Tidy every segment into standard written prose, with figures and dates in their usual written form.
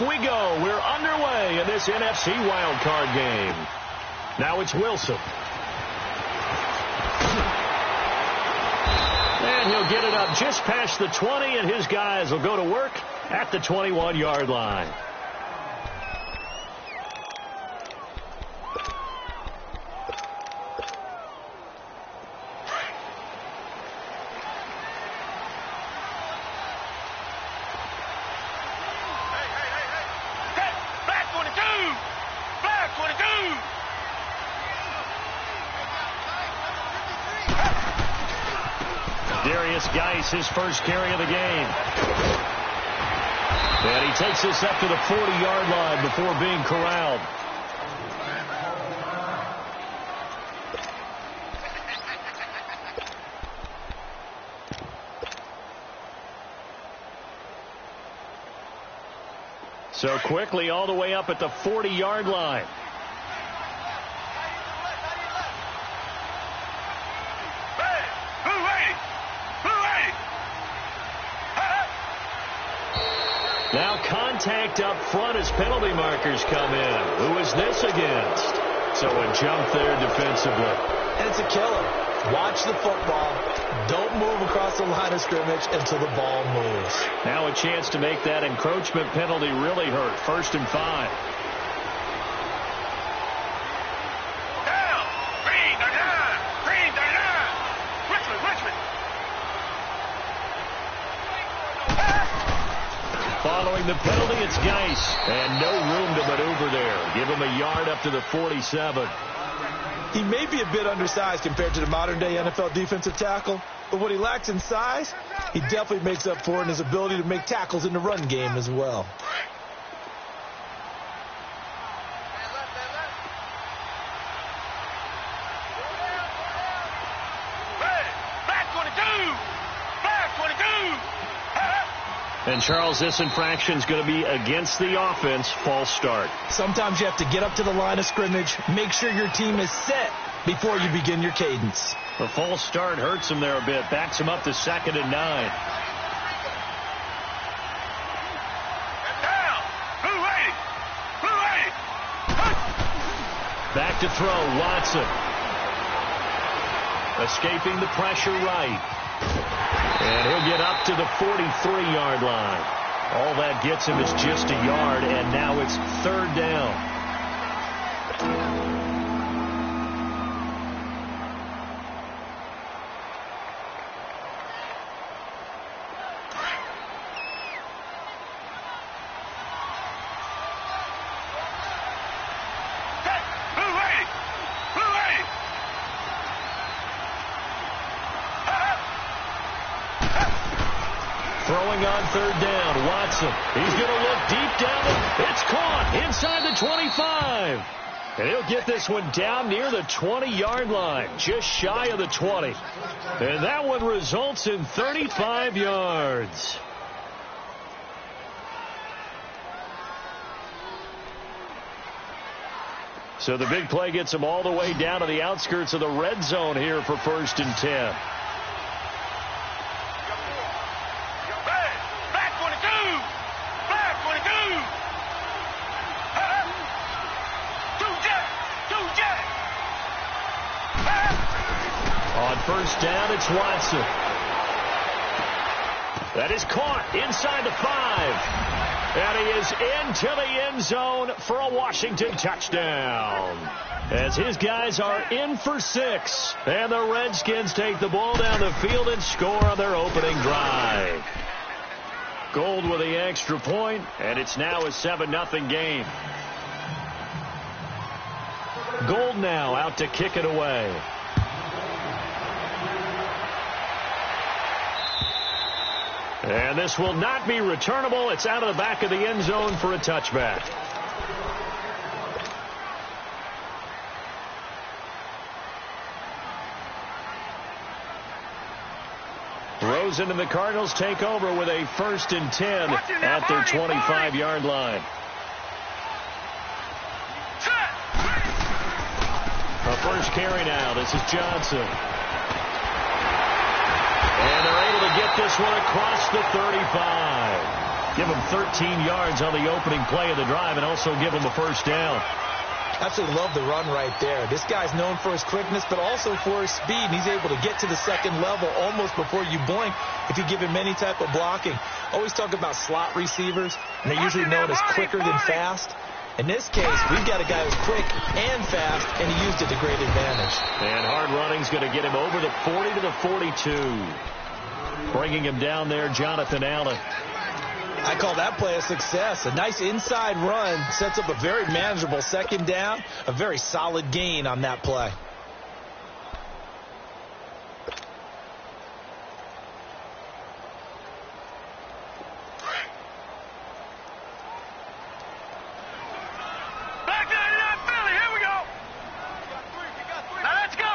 we go. We're underway in this NFC wildcard game. Now it's Wilson. And he'll get it up just past the 20, and his guys will go to work at the 21-yard line. His first carry of the game. And he takes this up to the 40-yard line before being corralled. So quickly all the way up at the 40-yard line. Now contact up front as penalty markers come in. Who is this against? So a jump there defensively. And it's a killer. Watch the football. Don't move across the line of scrimmage until the ball moves. Now a chance to make that encroachment penalty really hurt. 1st and 5. Following the penalty, it's Geis. And no room to maneuver there. Give him a yard up to the 47. He may be a bit undersized compared to the modern-day NFL defensive tackle, but what he lacks in size, he definitely makes up for in his ability to make tackles in the run game as well. And, Charles, this infraction is going to be against the offense. False start. Sometimes you have to get up to the line of scrimmage, make sure your team is set before you begin your cadence. The false start hurts him there a bit. Backs him up to 2nd and 9. Back to throw, Watson. Escaping the pressure right. And he'll get up to the 43-yard line. All that gets him is just a yard, and now it's 3rd down. Throwing on 3rd down, Watson. He's going to look deep down. It's caught inside the 25. And he'll get this one down near the 20-yard line, just shy of the 20. And that one results in 35 yards. So the big play gets him all the way down to the outskirts of the red zone here for 1st and 10. On 1st down, it's Watson. That is caught inside the 5. And he is into the end zone for a Washington touchdown. As his guys are in for 6. And the Redskins take the ball down the field and score on their opening drive. Gold with the extra point, and it's now a 7-0 game. Gold now out to kick it away. And this will not be returnable. It's out of the back of the end zone for a touchback. Rosen and the Cardinals take over with a 1st and 10 at their 25-yard line. A first carry now. This is Johnson. And they're able to get this one across the 35. Give them 13 yards on the opening play of the drive and also give them a first down. Absolutely love the run right there. This guy's known for his quickness, but also for his speed. And he's able to get to the second level almost before you blink if you give him any type of blocking. Always talk about slot receivers, and they're usually known as quicker than fast. In this case, we've got a guy who's quick and fast, and he used it to great advantage. And hard running's going to get him over the 40 to the 42. Bringing him down there, Jonathan Allen. I call that play a success. A nice inside run sets up a very manageable second down, a very solid gain on that play. Back there, Philly. Here we go. Now let's go.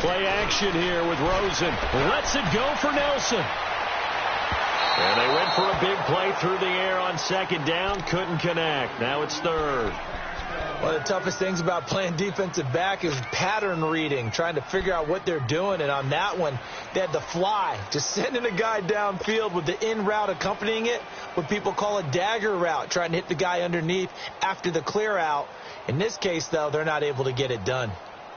Play action here with Rosen. Lets it go for Nelson. And they went for a big play through the air on second down. Couldn't connect. Now it's third. One of the toughest things about playing defensive back is pattern reading, trying to figure out what they're doing. And on that one, they had the fly, just sending a guy downfield with the in route accompanying it, what people call a dagger route, trying to hit the guy underneath after the clear out. In this case, though, they're not able to get it done.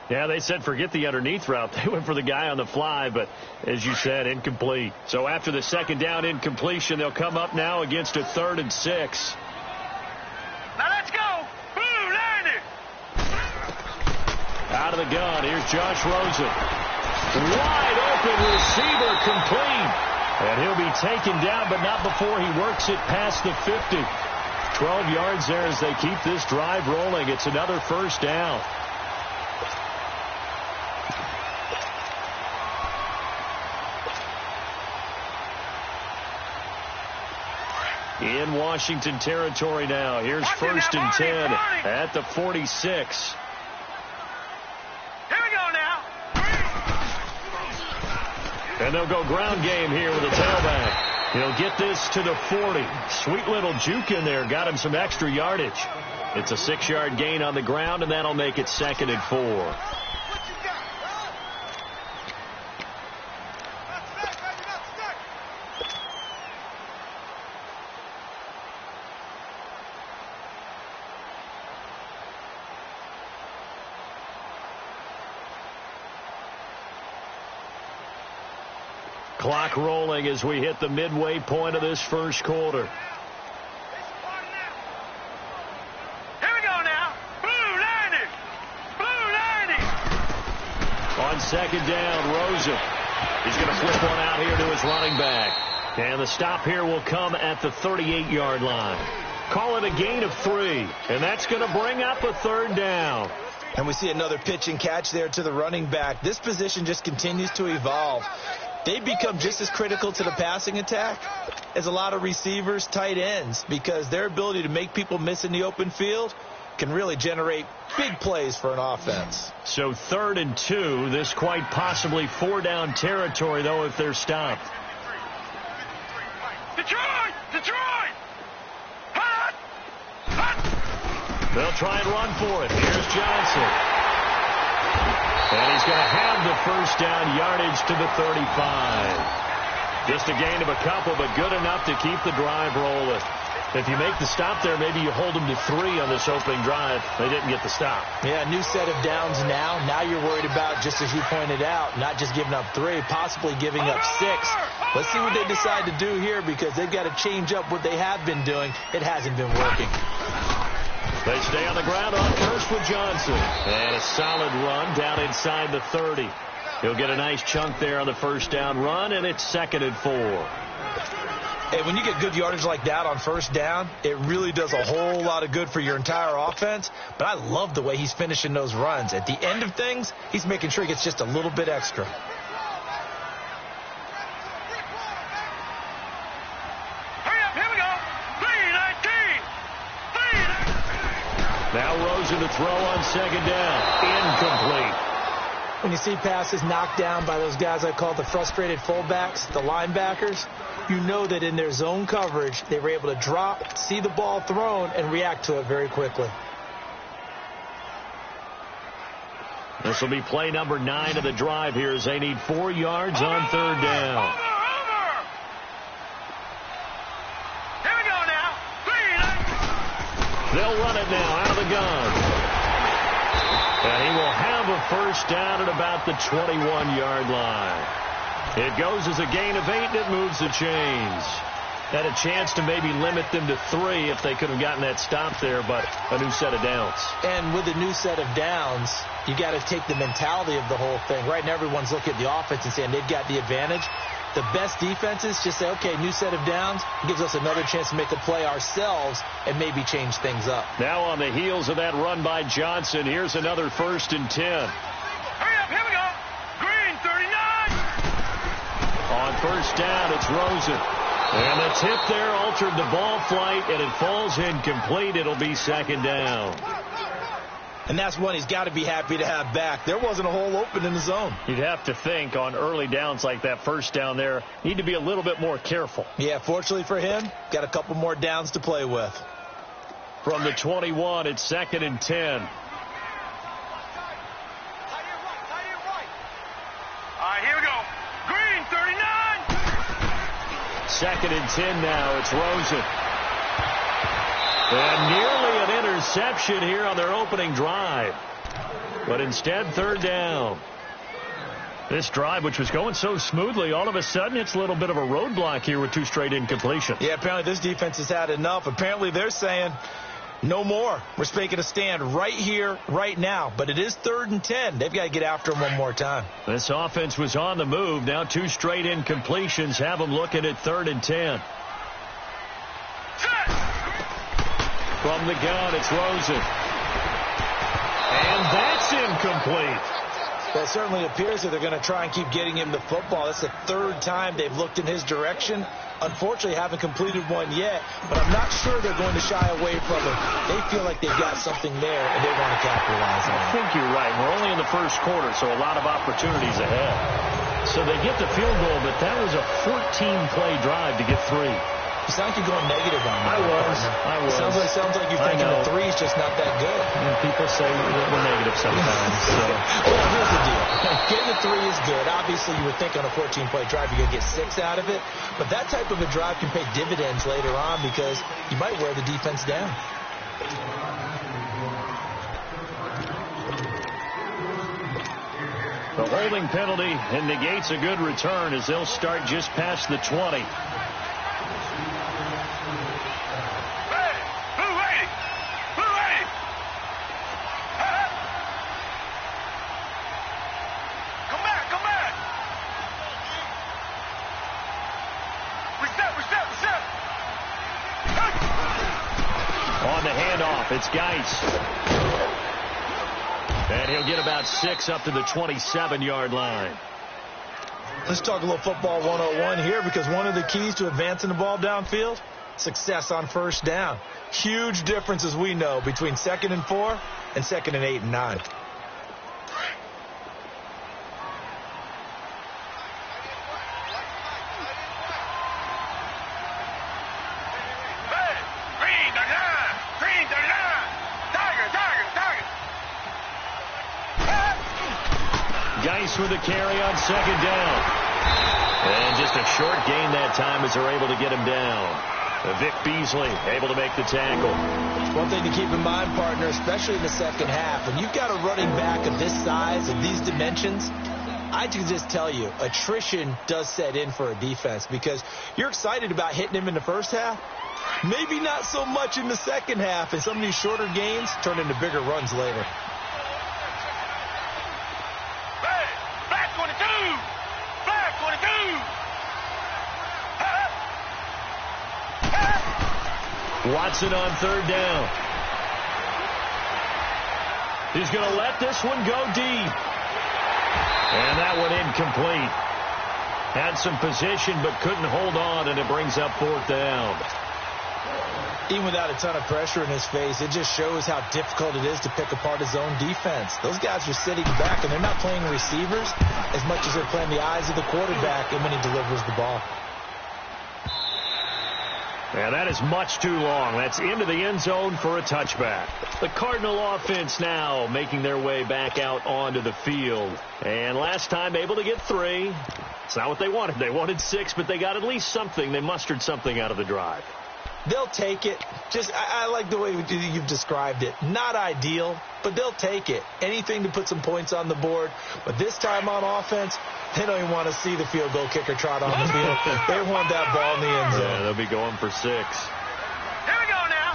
Yeah, they said forget the underneath route. They went for the guy on the fly, but as you said, incomplete. So after the second down incompletion, they'll come up now against a 3rd and 6. Now let's go. Blue, line it. Out of the gun, here's Josh Rosen. Wide open receiver, complete. And he'll be taken down, but not before he works it past the 50. 12 yards there as they keep this drive rolling. It's another first down. In Washington territory now. Here's 1st and 10 at the 46. Here we go now. And they'll go ground game here with a tailback. He'll get this to the 40. Sweet little juke in there. Got him some extra yardage. It's a 6-yard gain on the ground, and that'll make it 2nd and 4. Clock rolling as we hit the midway point of this first quarter. Here we go now. Blue, line it. Blue, line it. On second down, Rosen. He's going to flip one out here to his running back. And the stop here will come at the 38-yard line. Call it a gain of 3. And that's going to bring up a 3rd down. And we see another pitch and catch there to the running back. This position just continues to evolve. They become just as critical to the passing attack as a lot of receivers, tight ends, because their ability to make people miss in the open field can really generate big plays for an offense. So 3rd and 2, this quite possibly 4-down territory, though, if they're stopped. Detroit! Detroit! Hot! Hot! They'll try and run for it. Here's Johnson. And he's going to have the first down yardage to the 35. Just a gain of a couple, but good enough to keep the drive rolling. If you make the stop there, maybe you hold them to 3 on this opening drive. They didn't get the stop. Yeah, new set of downs now. Now you're worried about, just as you pointed out, not just giving up 3, possibly giving up 6. Let's see what they decide to do here, because they've got to change up what they have been doing. It hasn't been working. They stay on the ground on first with Johnson. And a solid run down inside the 30. He'll get a nice chunk there on the first down run, and it's 2nd and 4. Hey, when you get good yardage like that on first down, it really does a whole lot of good for your entire offense. But I love the way he's finishing those runs. At the end of things, he's making sure he gets just a little bit extra. Hurry up, here we go. 3-19. Now Rosen to throw on second down. Incomplete. When you see passes knocked down by those guys I call the frustrated fullbacks, the linebackers, you know that in their zone coverage, they were able to drop, see the ball thrown, and react to it very quickly. This will be play number 9 of the drive here as they need 4 yards on 3rd down. They'll run it now out of the gun. And he will have a first down at about the 21-yard line. It goes as a gain of 8, and it moves the chains. Had a chance to maybe limit them to 3 if they could have gotten that stop there, but a new set of downs. And with a new set of downs, you got to take the mentality of the whole thing. Right now, everyone's looking at the offense and saying they've got the advantage. The best defenses just say, okay, new set of downs, gives us another chance to make a play ourselves and maybe change things up. Now on the heels of that run by Johnson, here's another 1st and 10. Hurry up, here we go. Green, 39. On first down, it's Rosen. And the tip there altered the ball flight, and it falls incomplete. It'll be 2nd down. And that's one he's got to be happy to have back. There wasn't a hole open in the zone. You'd have to think on early downs like that first down there, need to be a little bit more careful. Yeah, fortunately for him, got a couple more downs to play with. From the 21, it's 2nd and 10. All right, here we go. Green, 39. 2nd and 10 now. It's Rosen. And nearly an interception here on their opening drive. But instead, 3rd down. This drive, which was going so smoothly, all of a sudden it's a little bit of a roadblock here with 2 straight incompletions. Yeah, apparently this defense has had enough. Apparently they're saying no more. We're making a stand right here, right now. But it is 3rd and 10. They've got to get after him one more time. This offense was on the move. Now 2 straight incompletions have them looking at 3rd and 10. From the gun, it's Rosen. And that's incomplete. That certainly appears that they're going to try and keep getting him the football. That's the 3rd time they've looked in his direction. Unfortunately, haven't completed one yet, but I'm not sure they're going to shy away from it. They feel like they've got something there, and they want to capitalize on it. I think you're right. We're only in the first quarter, so a lot of opportunities ahead. So they get the field goal, but that was a 14-play drive to get 3. You sound like you're going negative on that. I was. Sounds like you're thinking the 3 is just not that good. And people say we're negative sometimes. So. Well, here's the deal. Getting the 3 is good. Obviously, you would think on a 14-play drive you're going to get 6 out of it. But that type of a drive can pay dividends later on because you might wear the defense down. The holding penalty negates a good return as they'll start just past the 20. On the handoff, it's Geis. And he'll get about 6 up to the 27-yard line. Let's talk a little football 101 here because one of the keys to advancing the ball downfield, success on first down. Huge difference, as we know, between 2nd and 4 and 2nd and 8 and 9. Geis with a carry on 2nd down. And just a short gain that time as they're able to get him down. Vic Beasley able to make the tackle. One thing to keep in mind, partner, especially in the second half, when you've got a running back of this size, of these dimensions, I can just tell you, attrition does set in for a defense because you're excited about hitting him in the first half. Maybe not so much in the second half, and some of these shorter gains turn into bigger runs later. Flag 22! Flag 22! Watson on 3rd down. He's going to let this one go deep. And that one incomplete. Had some position but couldn't hold on, and it brings up 4th down. Even without a ton of pressure in his face, it just shows how difficult it is to pick apart his own defense. Those guys are sitting back, and they're not playing receivers as much as they're playing the eyes of the quarterback and when he delivers the ball. Yeah, that is much too long. That's into the end zone for a touchback. The Cardinal offense now making their way back out onto the field. And last time able to get 3. It's not what they wanted. They wanted 6, but they got at least something. They mustered something out of the drive. They'll take it. I like the way you've described it. Not ideal, but they'll take it. Anything to put some points on the board. But this time on offense, they don't even want to see the field goal kicker trot on the field. They want that ball in the end zone. Yeah, they'll be going for 6. Here we go now.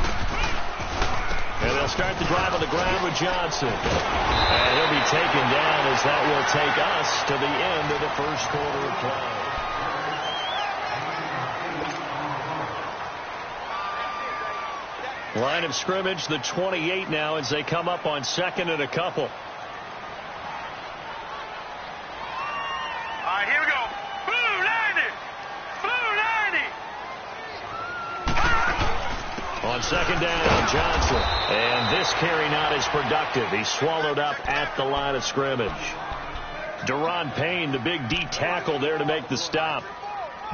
And they'll start the drive on the ground with Johnson. And he'll be taken down as that will take us to the end of the first quarter of play. Line of scrimmage, the 28 now as they come up on second and a couple. All right, here we go. Blue 90. Blue 90. On second down, Johnson. And this carry not as productive. He's swallowed up at the line of scrimmage. Deron Payne, the big D tackle there to make the stop.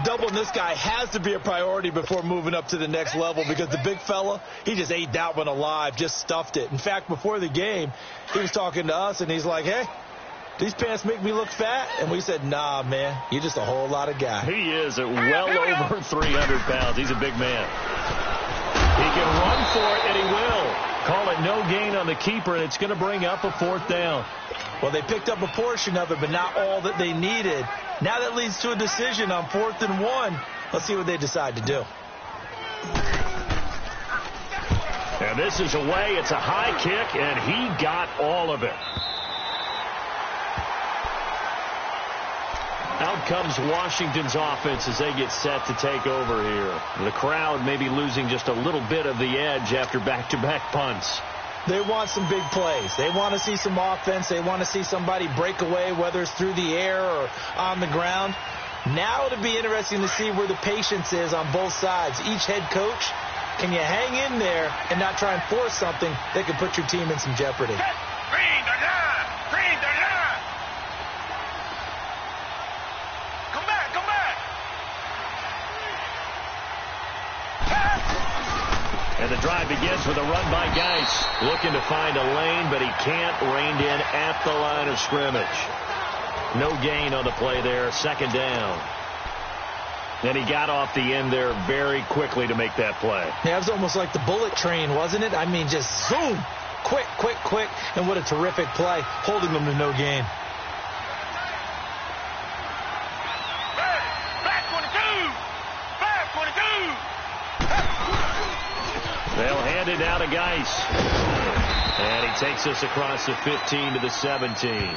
Doubling this guy has to be a priority before moving up to the next level because the big fella, he just ate that one alive, just stuffed it. In fact, before the game, he was talking to us, and he's like, hey, these pants make me look fat? And we said, nah, man, you're just a whole lot of guy. He is at well over 300 pounds. He's a big man. He can run for it, and he will. Call it no gain on the keeper, and it's going to bring up a 4th down. Well, they picked up a portion of it, but not all that they needed. Now that leads to a decision on 4th and 1. Let's see what they decide to do. And this is away. It's a high kick, and he got all of it. Out comes Washington's offense as they get set to take over here. The crowd may be losing just a little bit of the edge after back-to-back punts. They want some big plays. They want to see some offense. They want to see somebody break away, whether it's through the air or on the ground. Now it'll be interesting to see where the patience is on both sides. Each head coach, can you hang in there and not try and force something that could put your team in some jeopardy? Green the line. Green the line. Come back. Come back. And the drive begins with a run by Geis. Looking to find a lane, but he can't. Reined in at the line of scrimmage. No gain on the play there. 2nd down. And he got off the end there very quickly to make that play. Yeah, it was almost like the bullet train, wasn't it? I mean, just zoom. Quick, quick, quick. And what a terrific play, holding them to no gain. Black 22. Black 22. They'll hand it down to Geis. And he takes us across the 15 to the 17.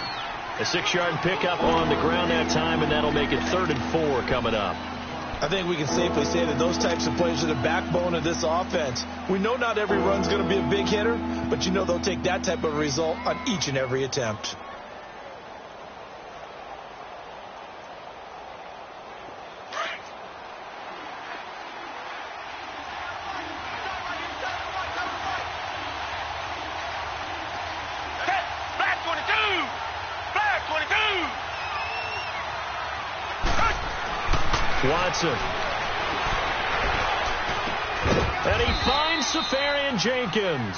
A 6-yard pickup on the ground that time, and that'll make it 3rd and 4 coming up. I think we can safely say that those types of plays are the backbone of this offense. We know not every run's going to be a big hitter, but you know they'll take that type of result on each and every attempt. Black 22. Black 22. Watson. And he finds Safarian Jenkins.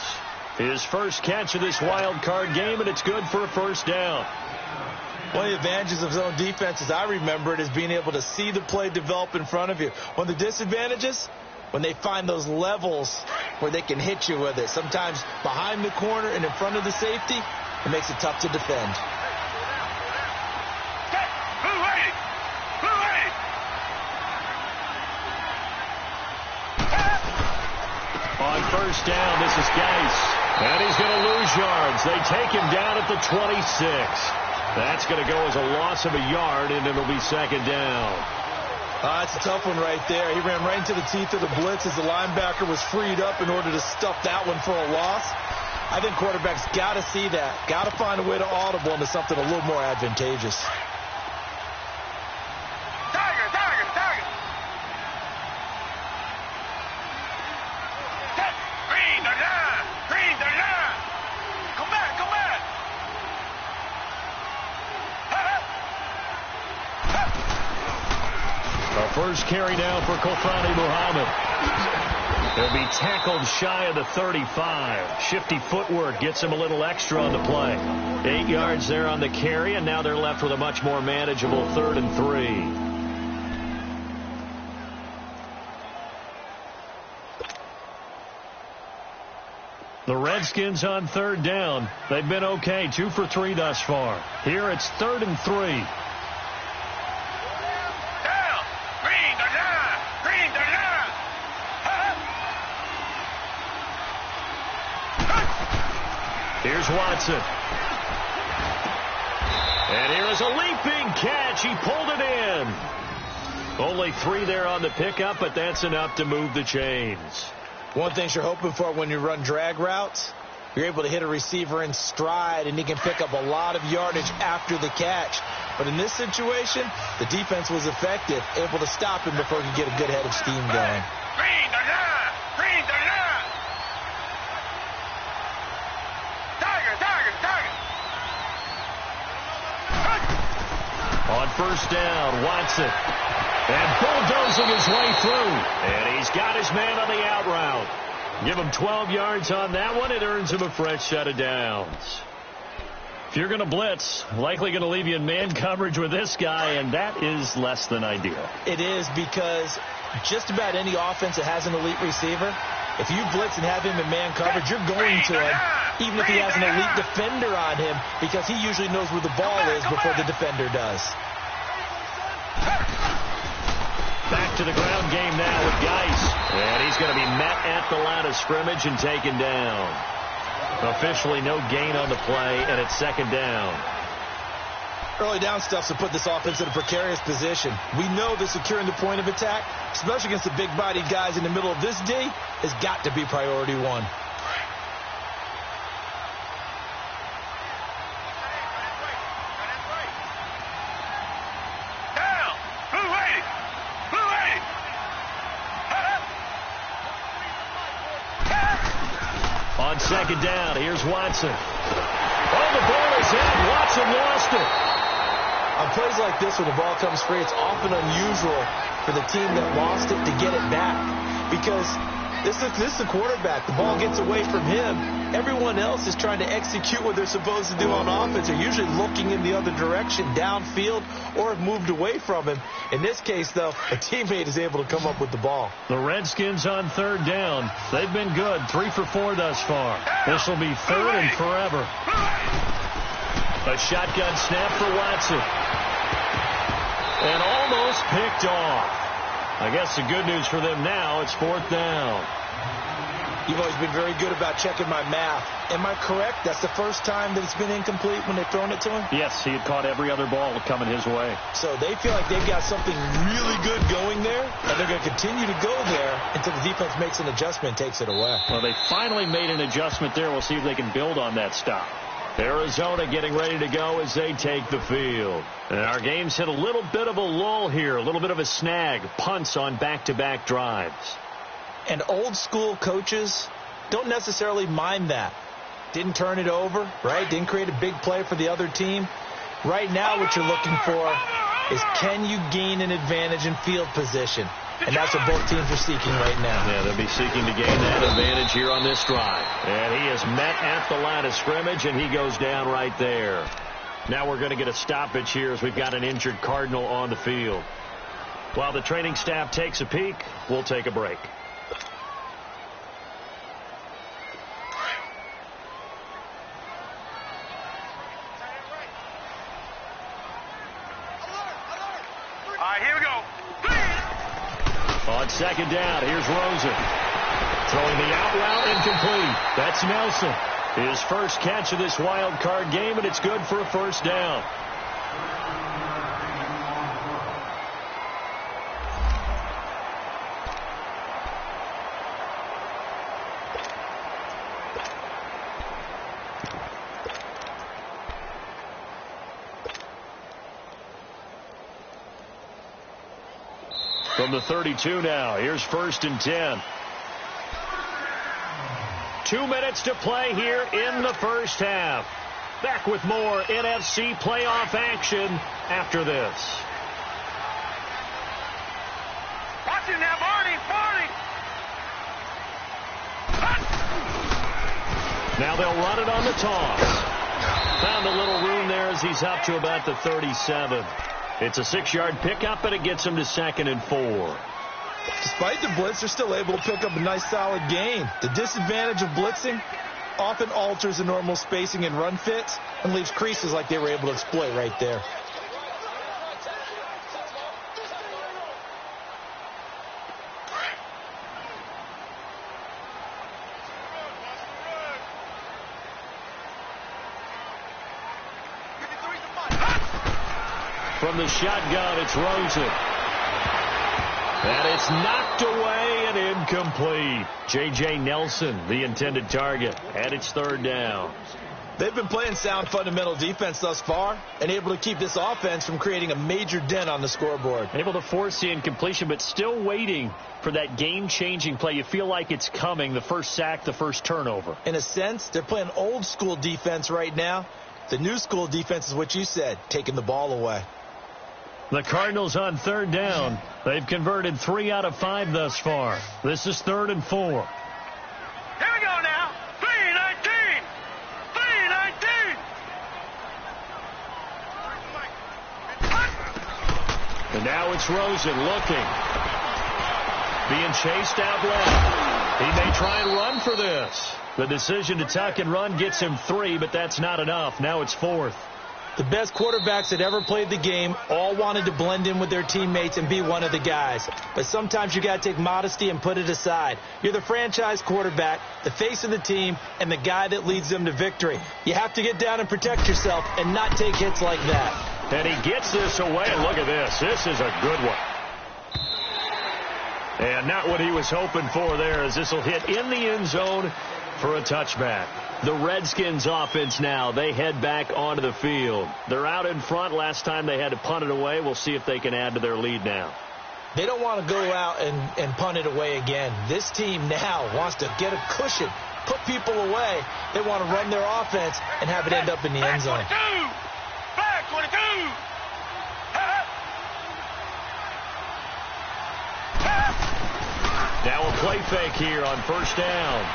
His first catch of this wild card game, and it's good for a 1st down. One of the advantages of zone defense, as I remember it, is being able to see the play develop in front of you. One of the disadvantages, when they find those levels where they can hit you with it. Sometimes behind the corner and in front of the safety, it makes it tough to defend. On 1st down, this is Geis. And he's going to lose yards. They take him down at the 26. That's going to go as a loss of a yard, and it'll be 2nd down. That's a tough one right there. He ran right into the teeth of the blitz as the linebacker was freed up in order to stuff that one for a loss. I think quarterbacks got to see that. Got to find a way to audible into something a little more advantageous. First carry now for Kofani Muhammad. He'll be tackled shy of the 35. Shifty footwork gets him a little extra on the play. 8 yards there on the carry, and now they're left with a much more manageable 3rd and 3. The Redskins on third down. They've been okay, 2 for 3 thus far. Here it's 3rd and 3. Down. Green the line. Green the line. Here's Watson. And here is a leaping catch. He pulled it in. Only 3 there on the pickup, but that's enough to move the chains. One thing you're hoping for when you run drag routes, you're able to hit a receiver in stride, and he can pick up a lot of yardage after the catch. But in this situation, the defense was effective, able to stop him before he could get a good head of steam going. Green the line. Green the line. Tiger, tiger, tiger. On first down, Watson. And bulldozing his way through. And he's got his man on the out route. Give him 12 yards on that one. It earns him a fresh set of downs. If you're going to blitz, likely going to leave you in man coverage with this guy, and that is less than ideal. It is, because just about any offense that has an elite receiver, if you blitz and have him in man coverage, you're going to him, even if he has an elite defender on him, because he usually knows where the ball is before the defender does. Back to the ground game now with Geis. And he's going to be met at the line of scrimmage and taken down. Officially no gain on the play, and it's 2nd down. Early down stuff to put this offense in a precarious position. We know that securing the point of attack, especially against the big-bodied guys in the middle of this D, has got to be priority 1. On 2nd down, here's Watson. Oh, the ball is in. Watson lost it. On plays like this, when the ball comes free, it's often unusual for the team that lost it to get it back, because this is the quarterback. The ball gets away from him. Everyone else is trying to execute what they're supposed to do on offense. They're usually looking in the other direction, downfield, or have moved away from him. In this case, though, a teammate is able to come up with the ball. The Redskins on 3rd down. They've been good, 3 for 4 thus far. This will be 3rd and forever. A shotgun snap for Watson. And almost picked off. I guess the good news for them now, it's 4th down. You've always been very good about checking my math. Am I correct? That's the first time that it's been incomplete when they've thrown it to him? Yes, he had caught every other ball coming his way. So they feel like they've got something really good going there, and they're going to continue to go there until the defense makes an adjustment and takes it away. Well, they finally made an adjustment there. We'll see if they can build on that stop. Arizona getting ready to go as they take the field. And our game's hit a little bit of a lull here, a little bit of a snag, punts on back-to-back drives. And old school coaches don't necessarily mind that. Didn't turn it over, right? Didn't create a big play for the other team. Right now what you're looking for is, can you gain an advantage in field position? And that's what both teams are seeking right now. Yeah, they'll be seeking to gain that advantage here on this drive. And he is met at the line of scrimmage, and he goes down right there. Now we're going to get a stoppage here as we've got an injured Cardinal on the field. While the training staff takes a peek, we'll take a break. All right, here we go. On 2nd down, here's Rosen. Throwing the out route, incomplete. That's Nelson. His first catch of this wild card game, and it's good for a 1st down. From the 32 now, here's 1st and 10. 2 minutes to play here in the first half. Back with more NFC playoff action after this. Watch it now, Barney, Barney. Now they'll run it on the toss. Found a little room there as he's up to about the 37. It's a 6-yard pickup, and it gets him to 2nd and 4. Despite the blitz, they're still able to pick up a nice, solid gain. The disadvantage of blitzing, often alters the normal spacing and run fits and leaves creases like they were able to exploit right there. From the shotgun, it's Rosen. And it's knocked away and incomplete. J.J. Nelson, the intended target, and it's third down. They've been playing sound fundamental defense thus far and able to keep this offense from creating a major dent on the scoreboard. Able to force the incompletion, but still waiting for that game-changing play. You feel like it's coming, the first sack, the first turnover. In a sense, they're playing old-school defense right now. The new-school defense is what you said, taking the ball away. The Cardinals on third down. They've converted 3 out of 5 thus far. This is 3rd and 4. Here we go now. 3-19. 3-19. And now it's Rosen looking. Being chased out left. He may try and run for this. The decision to tuck and run gets him 3, but that's not enough. Now it's 4th. The best quarterbacks that ever played the game all wanted to blend in with their teammates and be one of the guys. But sometimes you got to take modesty and put it aside. You're the franchise quarterback, the face of the team, and the guy that leads them to victory. You have to get down and protect yourself and not take hits like that. And he gets this away, and look at this. This is a good one. And not what he was hoping for there, as this will hit in the end zone for a touchback. The Redskins offense now, they head back onto the field. They're out in front. Last time they had to punt it away. We'll see if they can add to their lead now. They don't want to go out and punt it away again. This team now wants to get a cushion, put people away. They want to run their offense and have it end up in the end zone. Back 22. Now a play fake here on first down.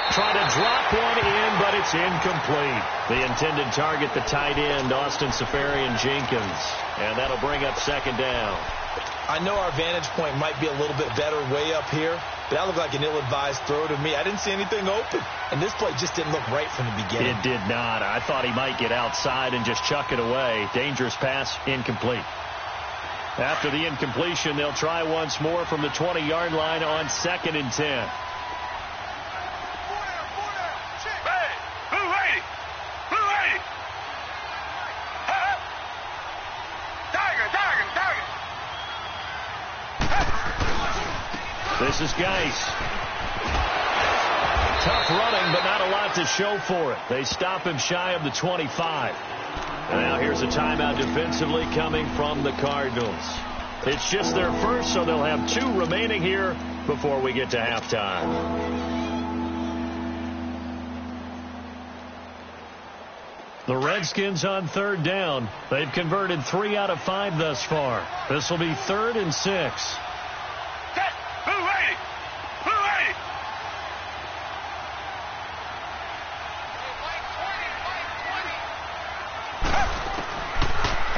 Trying to drop one in, but it's incomplete. The intended target, the tight end, Austin Safarian-Jenkins. And that'll bring up second down. I know our vantage point might be a little bit better way up here, but that looked like an ill-advised throw to me. I didn't see anything open, and this play just didn't look right from the beginning. It did not. I thought he might get outside and just chuck it away. Dangerous pass, incomplete. After the incompletion, they'll try once more from the 20-yard line on 2nd and 10. This is Geis. Tough running, but not a lot to show for it. They stop him shy of the 25. And now here's a timeout defensively coming from the Cardinals. It's just their first, so they'll have 2 remaining here before we get to halftime. The Redskins on third down. They've converted 3 out of 5 thus far. This will be 3rd and 6.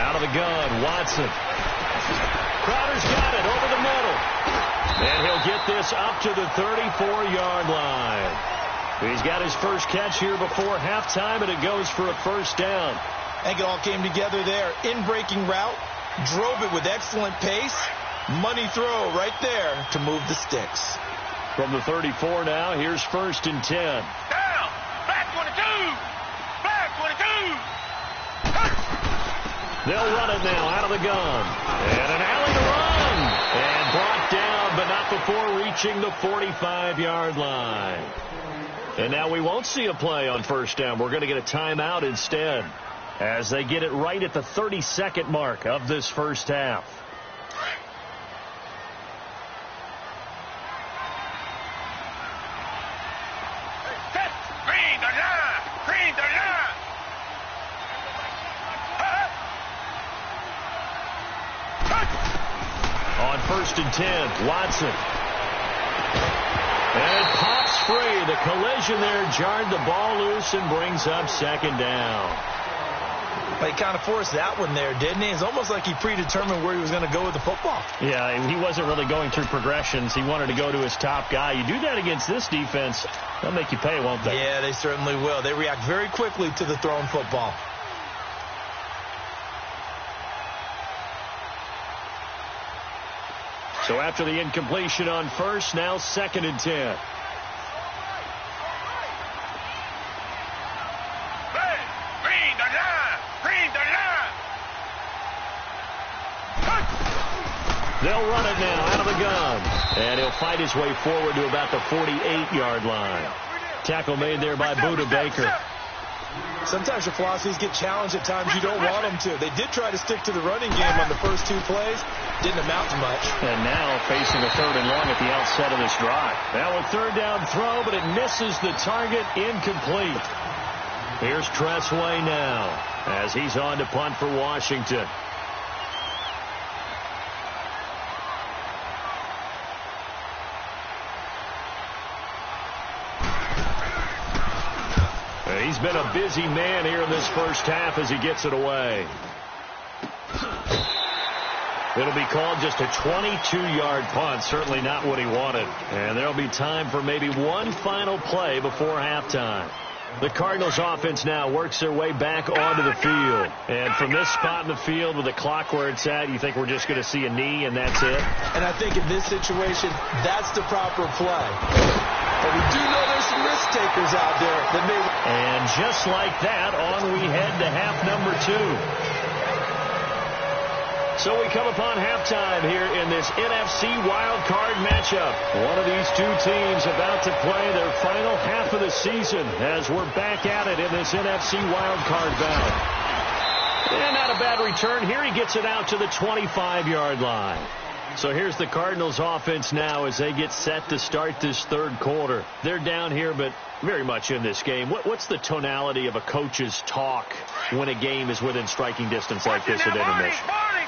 Out of the gun, Watson. Crowder's got it over the middle. And he'll get this up to the 34-yard line. He's got his first catch here before halftime, and it goes for a first down. I think it all came together there. In-breaking route, drove it with excellent pace. Money throw right there to move the sticks. From the 34 now, here's 1st and 10. Down! Back 22! Back 22! They'll run it now out of the gun. And an alley to run. And brought down, but not before reaching the 45-yard line. And now we won't see a play on first down. We're going to get a timeout instead as they get it right at the 32nd mark of this first half. On 1st and 10, Watson. And it pops free. The collision there jarred the ball loose and brings up second down. He kind of forced that one there, didn't he? It's almost like he predetermined where he was going to go with the football. Yeah, he wasn't really going through progressions. He wanted to go to his top guy. You do that against this defense, they'll make you pay, won't they? Yeah, they certainly will. They react very quickly to the thrown football. So after the incompletion on first, now 2nd and 10. They'll run it now out of the gun. And he'll fight his way forward to about the 48-yard line. Tackle made there by Buda Baker. Sometimes your philosophies get challenged at times you don't want them to. They did try to stick to the running game on the first 2 plays. Didn't amount to much. And now facing a 3rd and long at the outset of this drive. Now a 3rd down throw, but it misses the target, incomplete. Here's Tressway now as he's on to punt for Washington. He's been a busy man here in this first half as he gets it away. It'll be called just a 22-yard punt. Certainly not what he wanted. And there'll be time for maybe one final play before halftime. The Cardinals offense now works their way back onto the field. And from this spot in the field with the clock where it's at, you think we're just going to see a knee and that's it? And I think in this situation, that's the proper play. But we do know there's some risk takers out there that may... And just like that, on we head to half number 2. So we come upon halftime here in this NFC Wild Card matchup. One of these 2 teams about to play their final half of the season as we're back at it in this NFC Wild Card bout. And not a bad return here. He gets it out to the 25-yard line. So here's the Cardinals offense now as they get set to start this 3rd quarter. They're down here, but very much in this game. What's the tonality of a coach's talk when a game is within striking distance like this at intermission?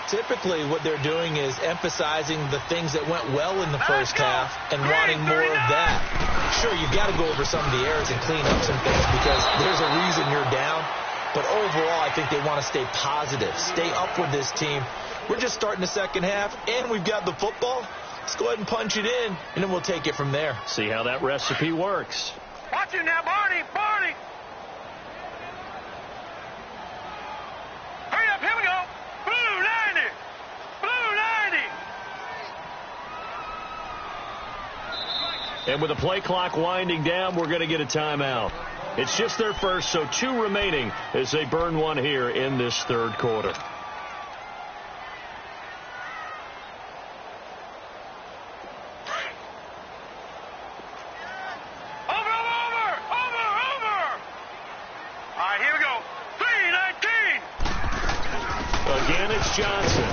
Typically, what they're doing is emphasizing the things that went well in the first half and wanting more of that. Sure, you've got to go over some of the errors and clean up some things because there's a reason you're down. But overall, I think they want to stay positive, stay up with this team. We're just starting the second half, and we've got the football. Let's go ahead and punch it in, and then we'll take it from there. See how that recipe works. Watch it now, Barney, Barney. Hurry up, here we go. Blue 90. Blue 90. And with the play clock winding down, we're going to get a timeout. It's just their first, so 2 remaining as they burn one here in this 3rd quarter. Johnson.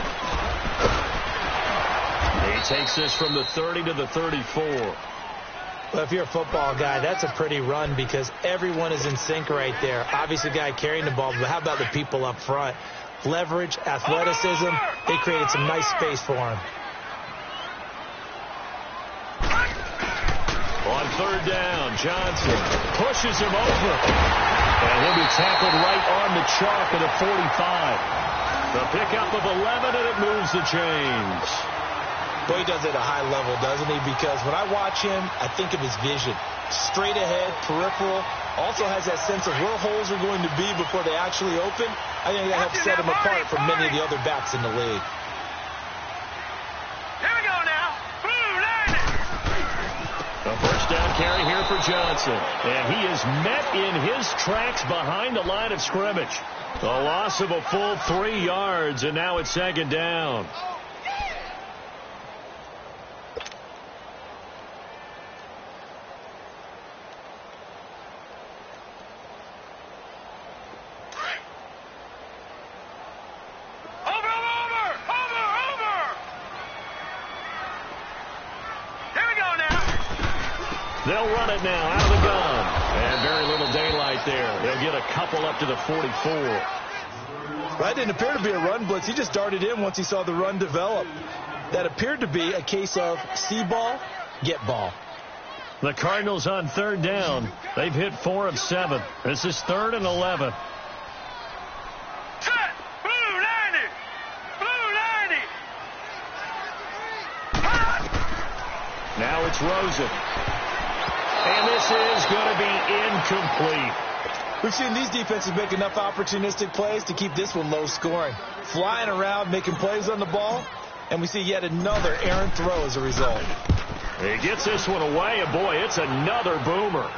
He takes this from the 30 to the 34. Well, if you're a football guy, that's a pretty run because everyone is in sync right there. Obviously, the guy carrying the ball, but how about the people up front? Leverage, athleticism, they created some nice space for him. On 3rd down, Johnson pushes him over. And he'll be tackled right on the chalk of the 45. The pickup of 11, and it moves the chains. Boy, he does it at a high level, doesn't he? Because when I watch him, I think of his vision. Straight ahead, peripheral. Also has that sense of where holes are going to be before they actually open. I think that helps set him apart from many of the other backs in the league. Here we go now. Blue 90. A first down carry here for Johnson. And he is met in his tracks behind the line of scrimmage. A loss of a full 3 yards, and now it's 2nd down. Over. Here we go now. They'll run it now out of the gun. And very little daylight there. They'll get a couple up to the 44. That didn't appear to be a run blitz. He just darted in once he saw the run develop. That appeared to be a case of see ball, get ball. The Cardinals on 3rd down. They've hit 4 of 7. This is 3rd and 11. now it's Rosen. And this is going to be incomplete. We've seen these defenses make enough opportunistic plays to keep this one low scoring. Flying around, making plays on the ball, and we see yet another errant throw as a result. He gets this one away, and boy, it's another boomer.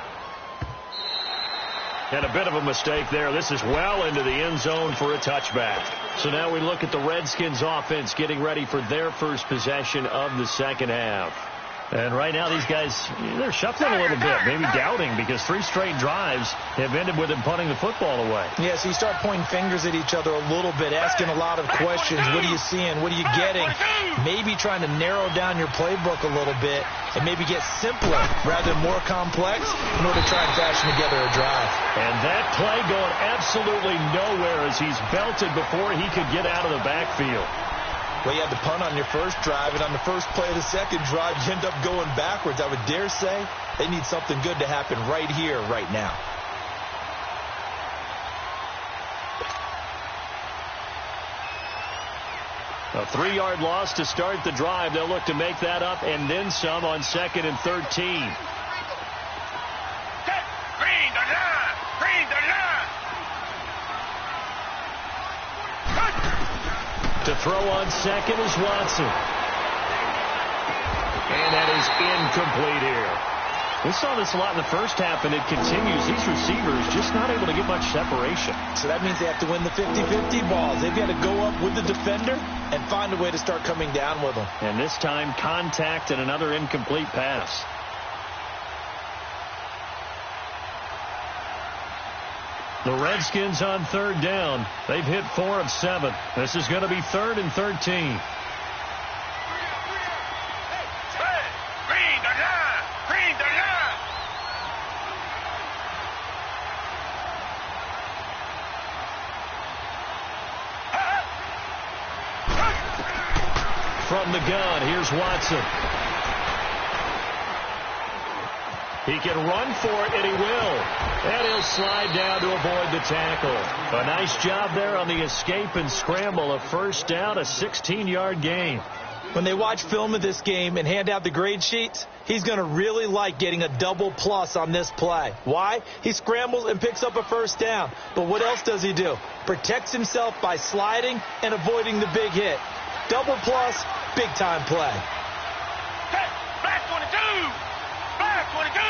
And a bit of a mistake there. This is well into the end zone for a touchback. So now we look at the Redskins offense getting ready for their first possession of the second half. And right now these guys, they're shuffling a little bit, maybe doubting, because 3 straight drives have ended with them punting the football away. Yeah, so you start pointing fingers at each other a little bit, asking a lot of questions. What are you seeing? What are you getting? Maybe trying to narrow down your playbook a little bit and maybe get simpler rather than more complex in order to try and fashion together a drive. And that play going absolutely nowhere as he's belted before he could get out of the backfield. Well, you had the punt on your first drive, and on the first play of the second drive, you end up going backwards. I would dare say they need something good to happen right here, right now. A 3-yard loss to start the drive. They'll look to make that up and then some on 2nd and 13. Green the line! Green the line! To throw on 2nd is Watson. And that is incomplete here. We saw this a lot in the first half, and it continues. These receivers just not able to get much separation. So that means they have to win the 50-50 balls. They've got to go up with the defender and find a way to start coming down with them. And this time, contact and another incomplete pass. The Redskins on 3rd down. They've hit 4 of 7. This is going to be 3rd and 13. Green the line! Green the line! From the gun, here's Watson. He can run for it, and he will. And he'll slide down to avoid the tackle. A nice job there on the escape and scramble. A first down, a 16-yard gain. When they watch film of this game and hand out the grade sheets, he's going to really like getting a double plus on this play. Why? He scrambles and picks up a first down. But what else does he do? Protects himself by sliding and avoiding the big hit. Double plus, big-time play. Black 22! Black 22!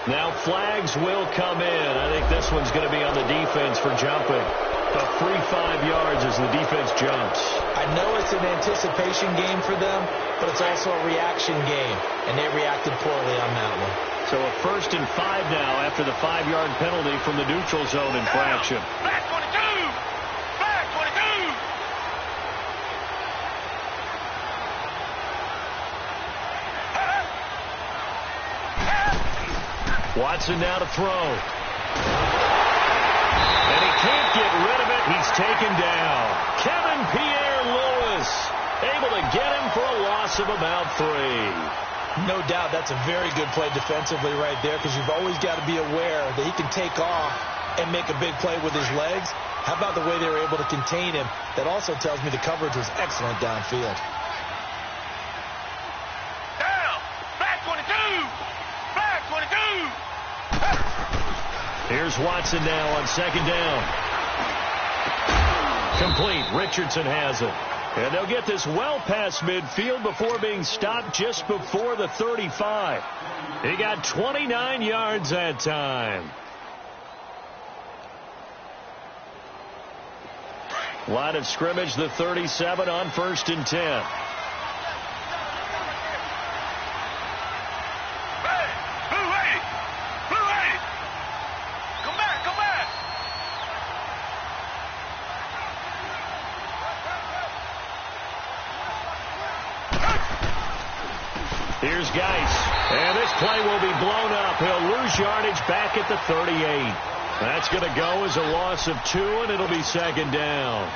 Now flags will come in. I think this one's going to be on the defense for jumping. A free 5 yards as the defense jumps. I know it's an anticipation game for them, but it's also a reaction game, and they reacted poorly on that one. So a 1st and 5 now after the 5-yard penalty from the neutral zone infraction. Black 22! Black 22! Watson now to throw. And he can't get rid of it. He's taken down. Kevin Pierre-Louis able to get him for a loss of about 3. No doubt that's a very good play defensively right there, because you've always got to be aware that he can take off and make a big play with his legs. How about the way they were able to contain him? That also tells me the coverage was excellent downfield. Down! Black 22! Black 22! Here's Watson now on 2nd down. Complete. Richardson has it. And they'll get this well past midfield before being stopped just before the 35. He got 29 yards that time. Line of scrimmage, the 37 on 1st and 10. Here's Geis, and this play will be blown up. He'll lose yardage back at the 38. That's going to go as a loss of 2, and it'll be 2nd down.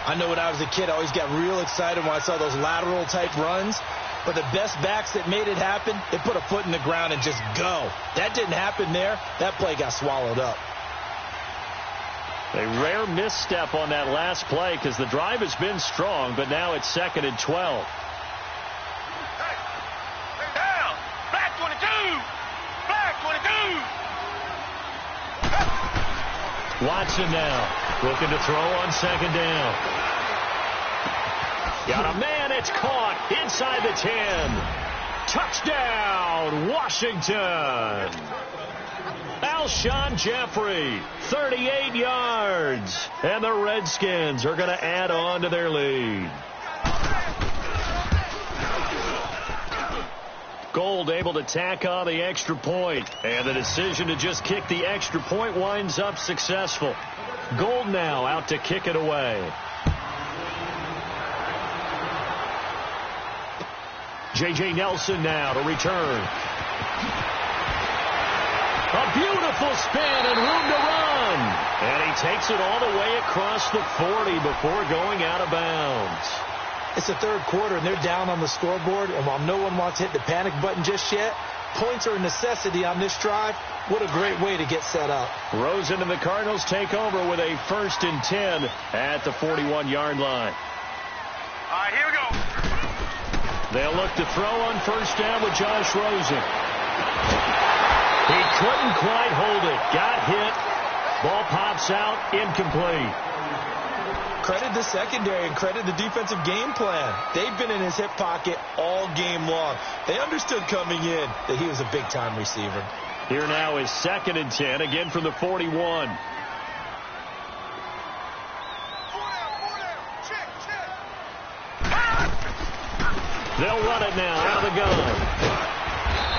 I know when I was a kid, I always got real excited when I saw those lateral-type runs. But the best backs that made it happen, they put a foot in the ground and just go. That didn't happen there. That play got swallowed up. A rare misstep on that last play because the drive has been strong, but now it's 2nd and 12. Watson now looking to throw on second down. Got a man. It's caught inside the 10. Touchdown, Washington. Alshon Jeffrey, 38 yards. And the Redskins are going to add on to their lead. Gold able to tack on the extra point. And the decision to just kick the extra point winds up successful. Gold now out to kick it away. J.J. Nelson now to return. A beautiful spin and room to run. And he takes it all the way across the 40 before going out of bounds. It's the third quarter, and they're down on the scoreboard. And while no one wants to hit the panic button just yet, points are a necessity on this drive. What a great way to get set up. Rosen and the Cardinals take over with a 1st and 10 at the 41-yard line. All right, here we go. They'll look to throw on first down with Josh Rosen. He couldn't quite hold it. Got hit. Ball pops out. Incomplete. Credit the secondary and credit the defensive game plan. They've been in his hip pocket all game long. They understood coming in that he was a big-time receiver. Here now is 2nd and 10, again from the 41. They'll run it now out of the gun.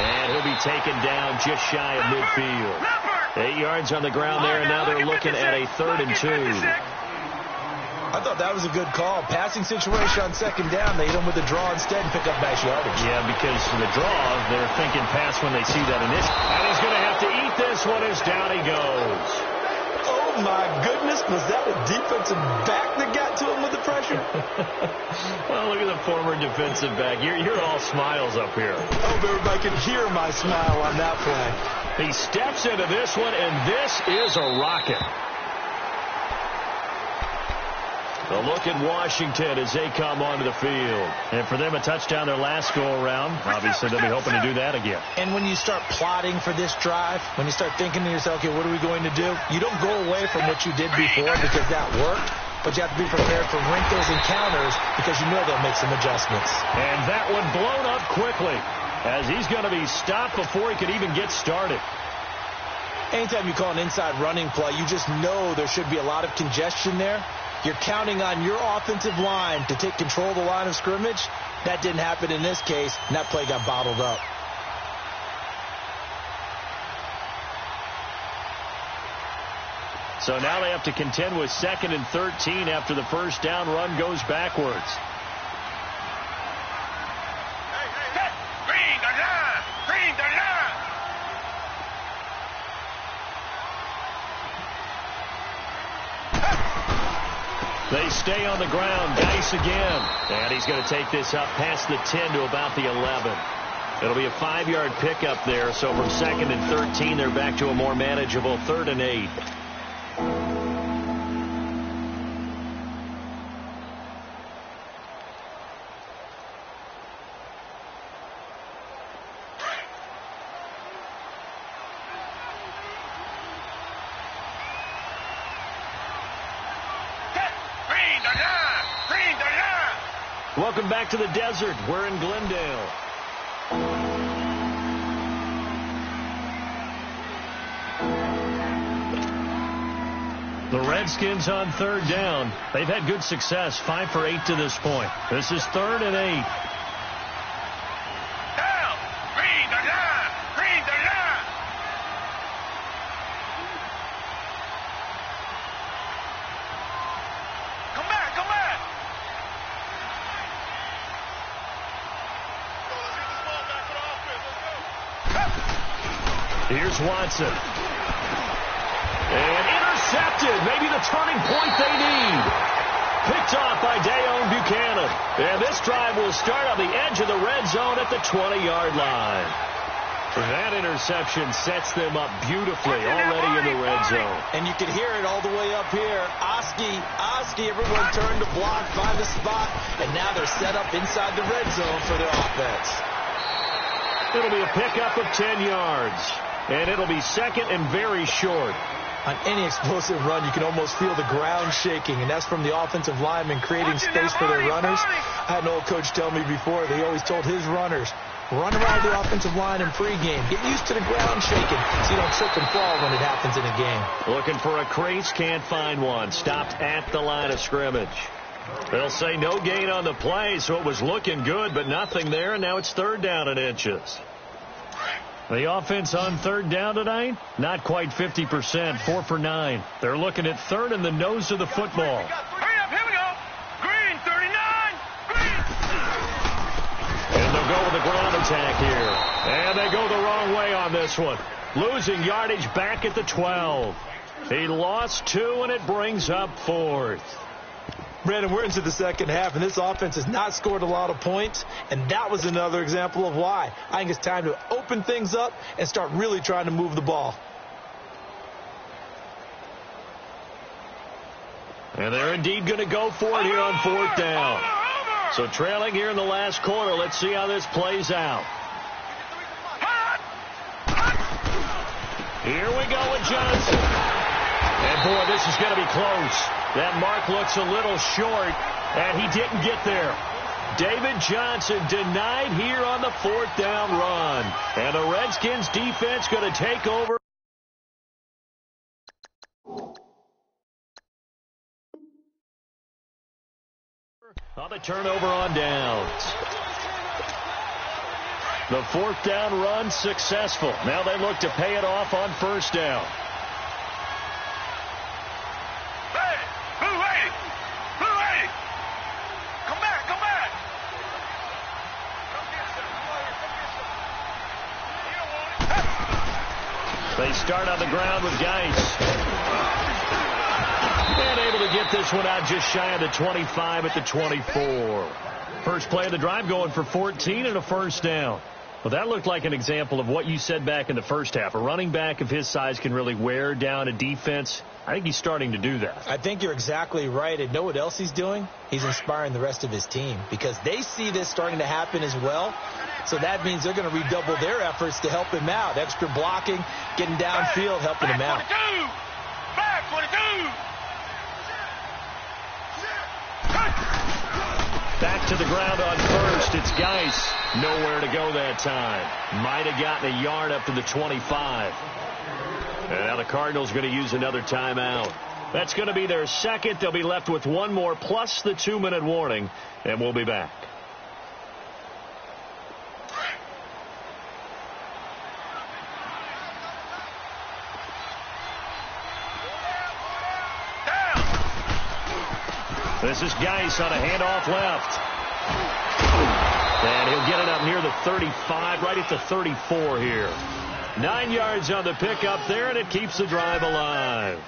And he'll be taken down just shy of midfield. 8 yards on the ground there, and now they're looking at a 3rd and 2. I thought that was a good call. Passing situation on second down. They hit him with a draw instead and pick up nice yardage. Yeah, because the draw, they're thinking pass when they see that initial. And he's going to have to eat this one as down he goes. Oh, my goodness. Was that a defensive back that got to him with the pressure? Well, look at the former defensive back. You're all smiles up here. I hope everybody can hear my smile on that play. He steps into this one, and this is a rocket. A look at Washington as they come onto the field. And for them, a touchdown their last go-around. Obviously, they'll be hoping to do that again. And when you start plotting for this drive, when you start thinking to yourself, okay, what are we going to do? You don't go away from what you did before because that worked. But you have to be prepared for wrinkles and counters because you know they'll make some adjustments. And that one blown up quickly as he's going to be stopped before he could even get started. Anytime you call an inside running play, you just know there should be a lot of congestion there. You're counting on your offensive line to take control of the line of scrimmage. That didn't happen in this case, and that play got bottled up. So now they have to contend with 2nd and 13 after the first down run goes backwards. Green the line! Green the line! They stay on the ground. Dice again. And he's going to take this up past the 10 to about the 11. It'll be a 5-yard pickup there. So from 2nd and 13, they're back to a more manageable 3rd and 8. Welcome back to the desert. We're in Glendale. The Redskins on 3rd down. They've had good success, 5 for 8 to this point. This is 3rd and 8. Down! Green the line! Green the line! Come back! Come back! Here's Watson. And intercepted. Maybe the turning point they need. Picked off by Dayon Buchanan. And this drive will start on the edge of the red zone at the 20-yard line. That interception sets them up beautifully already in the red zone. And you can hear it all the way up here. Oski, everyone turned to block, find a spot, and now they're set up inside the red zone for their offense. It'll be a pickup of 10 yards. And it'll be 2nd and very short. On any explosive run, you can almost feel the ground shaking, and that's from the offensive linemen creating space for their runners. I had an old coach tell me before that he always told his runners, run around the offensive line in pregame. Get used to the ground shaking so you don't trip and fall when it happens in a game. Looking for a crease, can't find one. Stopped at the line of scrimmage. They'll say no gain on the play, so it was looking good, but nothing there, and now it's 3rd down and inches. The offense on 3rd down tonight, not quite 50%, 4 for 9. They're looking at 3rd in the nose of the football. Hurry up, here we go. Green, 39. Green. And they'll go with the ground attack here. And they go the wrong way on this one. Losing yardage back at the 12. He lost 2, and it brings up 4th. Brandon, we're into the second half, and this offense has not scored a lot of points, and that was another example of why. I think it's time to open things up and start really trying to move the ball. And they're indeed going to go for it here on 4th down. So trailing here in the last quarter, let's see how this plays out. Here we go with Johnson. And, boy, this is going to be close. That mark looks a little short, and he didn't get there. David Johnson denied here on the 4th down run. And the Redskins defense going to take over. On the turnover on downs. The 4th down run successful. Now they look to pay it off on 1st down. They start on the ground with Geis. And able to get this one out just shy of the 25 at the 24. First play of the drive going for 14 and a 1st down. Well, that looked like an example of what you said back in the first half. A running back of his size can really wear down a defense. I think he's starting to do that. I think you're exactly right. And know what else he's doing? He's inspiring the rest of his team because they see this starting to happen as well. So that means they're going to redouble their efforts to help him out. Extra blocking, getting downfield, helping him out. Back 22. Back to the ground on 1st. It's Geis. Nowhere to go that time. Might have gotten a yard up to the 25. And now the Cardinals going to use another timeout. That's going to be their 2nd. They'll be left with 1 more plus the 2-minute warning. And we'll be back. This is Geis on a handoff left. And he'll get it up near the 35, right at the 34 here. 9 yards on the pickup there, and it keeps the drive alive.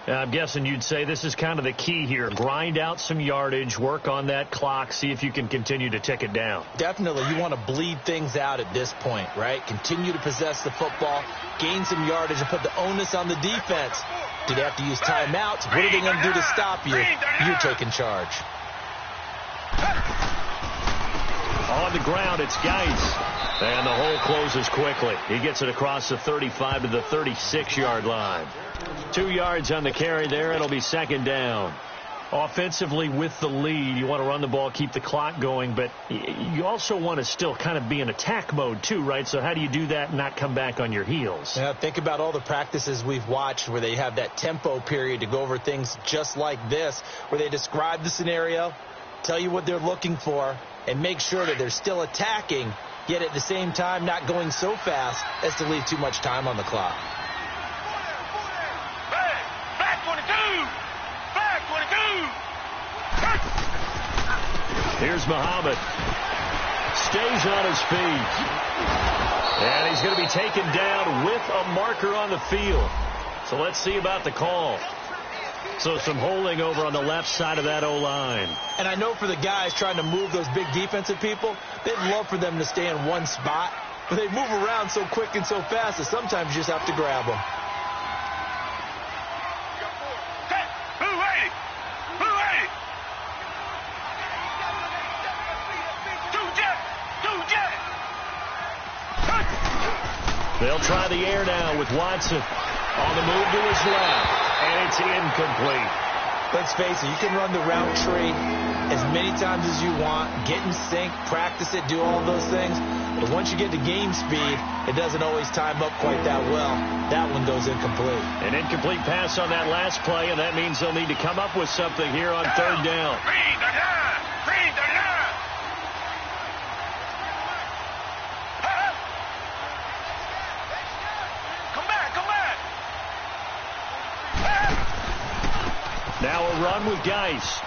I'm guessing you'd say this is kind of the key here. Grind out some yardage, work on that clock, see if you can continue to tick it down. Definitely. You want to bleed things out at this point, right? Continue to possess the football, gain some yardage, and put the onus on the defense. Do they have to use timeouts? What are they going to do to stop you? You're taking charge. On the ground, it's Geis. And the hole closes quickly. He gets it across the 35 to the 36-yard line. 2 yards on the carry there. It'll be 2nd down. Offensively with the lead, you want to run the ball, keep the clock going, but you also want to still kind of be in attack mode too, right? So how do you do that and not come back on your heels? Yeah, think about all the practices we've watched where they have that tempo period to go over things just like this, where they describe the scenario, tell you what they're looking for, and make sure that they're still attacking, yet at the same time not going so fast as to leave too much time on the clock. Back 22. Back 22. Here's Muhammad. Stays on his feet. And he's going to be taken down with a marker on the field. So let's see about the call. So some holding over on the left side of that O-line. And I know for the guys trying to move those big defensive people, they'd love for them to stay in one spot. But they move around so quick and so fast that sometimes you just have to grab them. They'll try the air now with Watson. On the move to his left, and it's incomplete. Let's face it, you can run the route tree as many times as you want, get in sync, practice it, do all those things. But once you get to game speed, it doesn't always time up quite that well. That one goes incomplete. An incomplete pass on that last play, and that means they'll need to come up with something here on third down. Green the line! Green the line! Come back, come back! Now a run with Geis.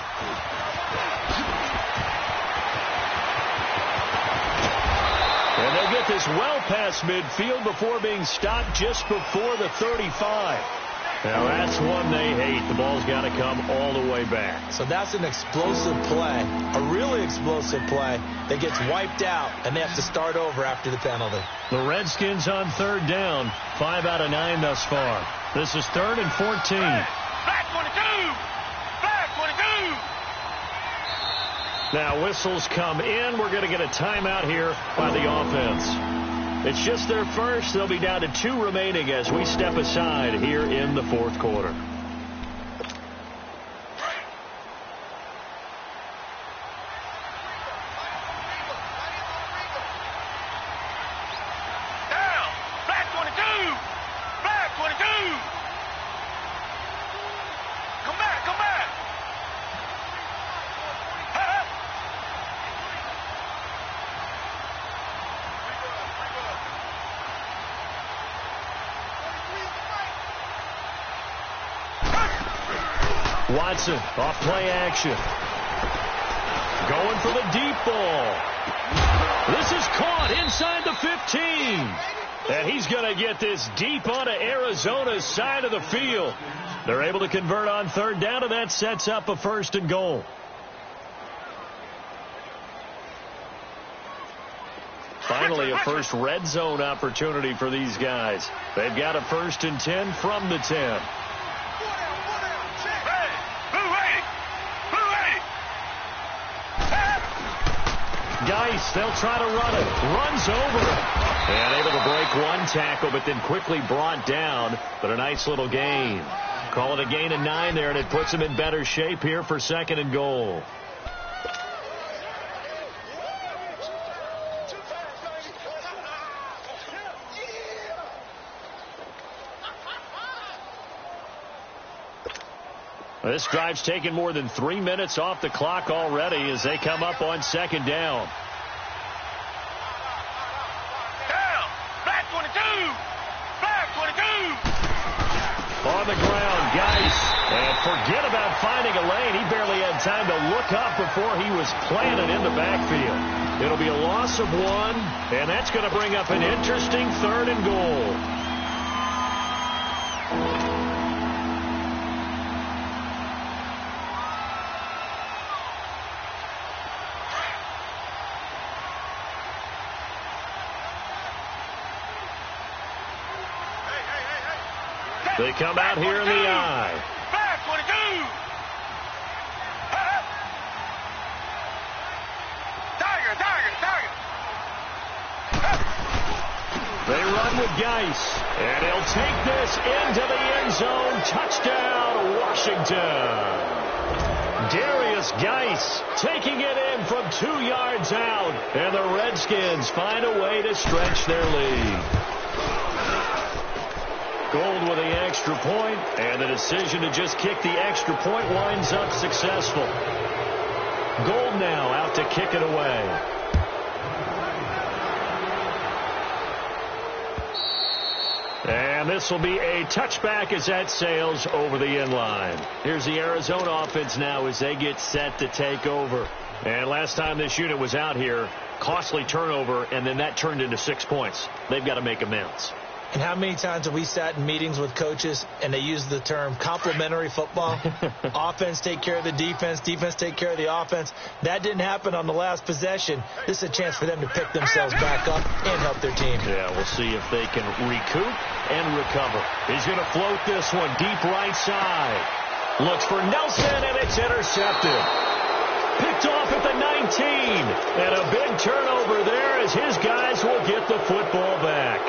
And they'll get this well past midfield before being stopped just before the 35. Now that's one they hate. The ball's got to come all the way back. So that's an explosive play, a really explosive play that gets wiped out, and they have to start over after the penalty. The Redskins on third down, 5 out of 9 thus far. This is 3rd and 14. Back 22! Back 22! Now whistles come in. We're going to get a timeout here by the offense. It's just their first. They'll be down to 2 remaining as we step aside here in the fourth quarter. Down! Back 22! Back 22! Come back, come back! Watson off play action. Going for the deep ball. This is caught inside the 15. And he's going to get this deep onto Arizona's side of the field. They're able to convert on third down, and that sets up a 1st and goal. Finally, a first red zone opportunity for these guys. They've got a 1st and 10 from the 10. Geis, they'll try to run it. Runs over it. And able to break one tackle, but then quickly brought down. But a nice little gain. Call it a gain of 9 there, and it puts them in better shape here for 2nd and goal. This drive's taken more than 3 minutes off the clock already as they come up on 2nd down. Down! Back 22! Back 22! On the ground, Geis. And forget about finding a lane. He barely had time to look up before he was planted in the backfield. It'll be a loss of 1, and that's going to bring up an interesting 3rd and goal. They come out here in the eye. Back 22! Tiger, tiger, tiger! They run with Geis, and he'll take this into the end zone. Touchdown, Washington. Darius Geis taking it in from 2 yards out, and the Redskins find a way to stretch their lead. Gold with the extra point, and the decision to just kick the extra point winds up successful. Gold now out to kick it away. And this will be a touchback as that sails over the end line. Here's the Arizona offense now as they get set to take over. And last time this unit was out here, costly turnover, and then that turned into 6 points. They've got to make amends. And how many times have we sat in meetings with coaches and they use the term complementary football? Offense take care of the defense, defense take care of the offense. That didn't happen on the last possession. This is a chance for them to pick themselves back up and help their team. Yeah, we'll see if they can recoup and recover. He's going to float this one deep right side. Looks for Nelson, and it's intercepted. Picked off at the 19. And a big turnover there as his guys will get the football back.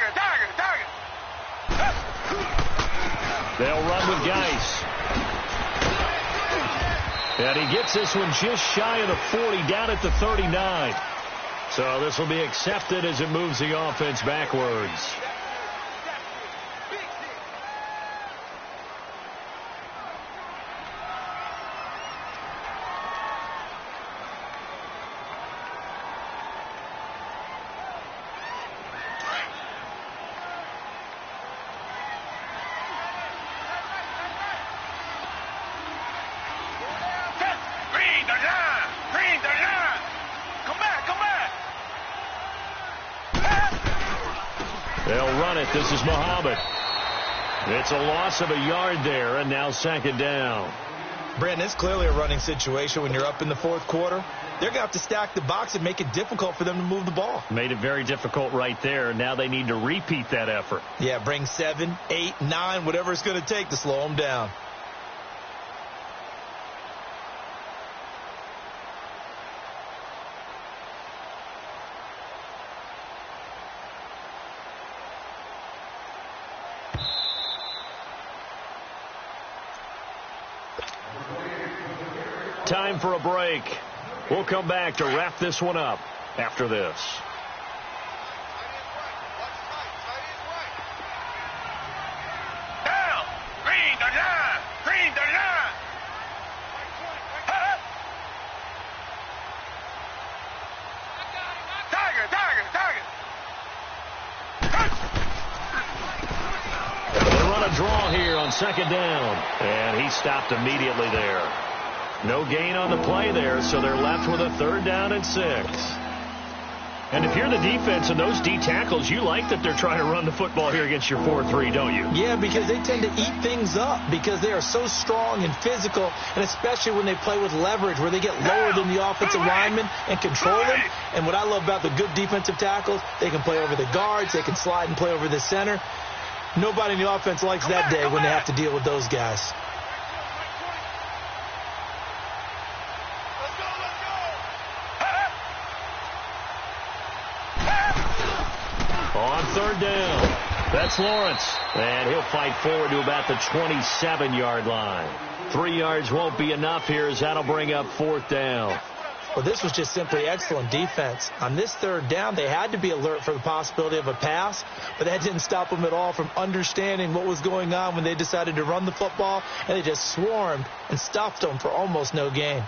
Target. They'll run with Geis. And he gets this one just shy of the 40, down at the 39. So this will be accepted as it moves the offense backwards. They'll run it. This is Muhammad. It's a loss of a yard there, and now second down. Brandon, it's clearly a running situation when you're up in the fourth quarter. They're going to have to stack the box and make it difficult for them to move the ball. Made it very difficult right there. Now they need to repeat that effort. Yeah, bring 7, 8, 9, whatever it's going to take to slow them down. Time for a break. We'll come back to wrap this one up after this. Down. Green the line. Target. They run a draw here on second down, and he stopped immediately there. No gain on the play there, so they're left with a third down and 6. And if you're the defense and those D tackles, you like that they're trying to run the football here against your 4-3, don't you? Yeah, because they tend to eat things up because they are so strong and physical, and especially when they play with leverage where they get lower than the offensive linemen and control them. And what I love about the good defensive tackles, they can play over the guards, they can slide and play over the center. Nobody in the offense likes that day when they have to deal with those guys. On third down, that's Lawrence. And he'll fight forward to about the 27-yard line. 3 yards won't be enough here as that'll bring up fourth down. Well, this was just simply excellent defense. On this third down, they had to be alert for the possibility of a pass, but that didn't stop them at all from understanding what was going on when they decided to run the football, and they just swarmed and stuffed them for almost no gain.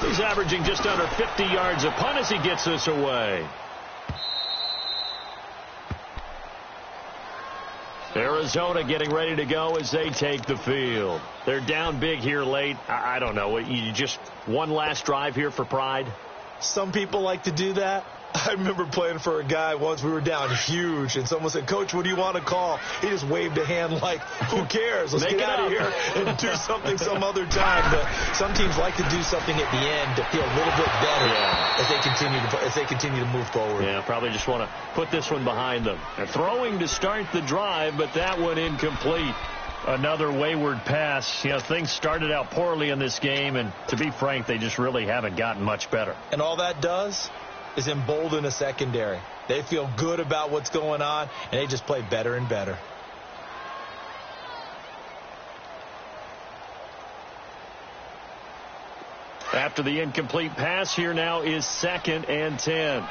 He's averaging just under 50 yards a punt as he gets this away. Arizona getting ready to go as they take the field. They're down big here late. I don't know. You just one last drive here for pride? Some people like to do that. I remember playing for a guy once. We were down huge, and someone said, "Coach, what do you want to call?" He just waved a hand like, who cares? Let's get out of here and do something some other time. But some teams like to do something at the end to feel a little bit better as they continue to move forward. Yeah, probably just want to put this one behind them. They're throwing to start the drive, but that one incomplete. Another wayward pass. You know, things started out poorly in this game, and to be frank, they just really haven't gotten much better. And all that does is embolden a secondary. They feel good about what's going on, and they just play better and better. After the incomplete pass, here now is 2nd and 10.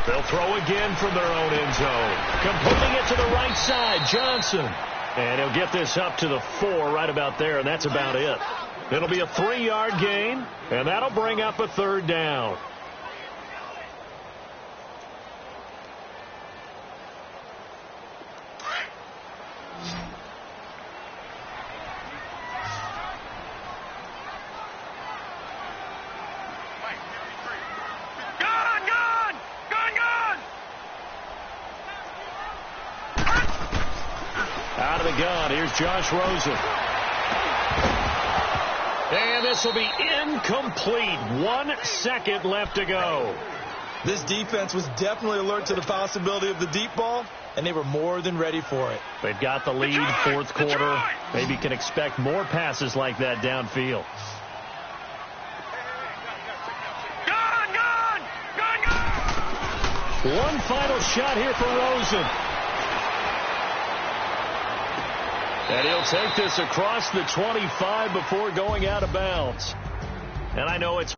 They'll throw again from their own end zone. Completing it to the right side, Johnson. And he'll get this up to the 4 right about there, and that's about it. It'll be a 3-yard gain, and that'll bring up a third down. Out of the gun, here's Josh Rosen. And this will be incomplete. 1 second left to go. This defense was definitely alert to the possibility of the deep ball, and they were more than ready for it. They've got the lead, fourth quarter. Maybe can expect more passes like that downfield. One final shot here for Rosen. And he'll take this across the 25 before going out of bounds. And I know it's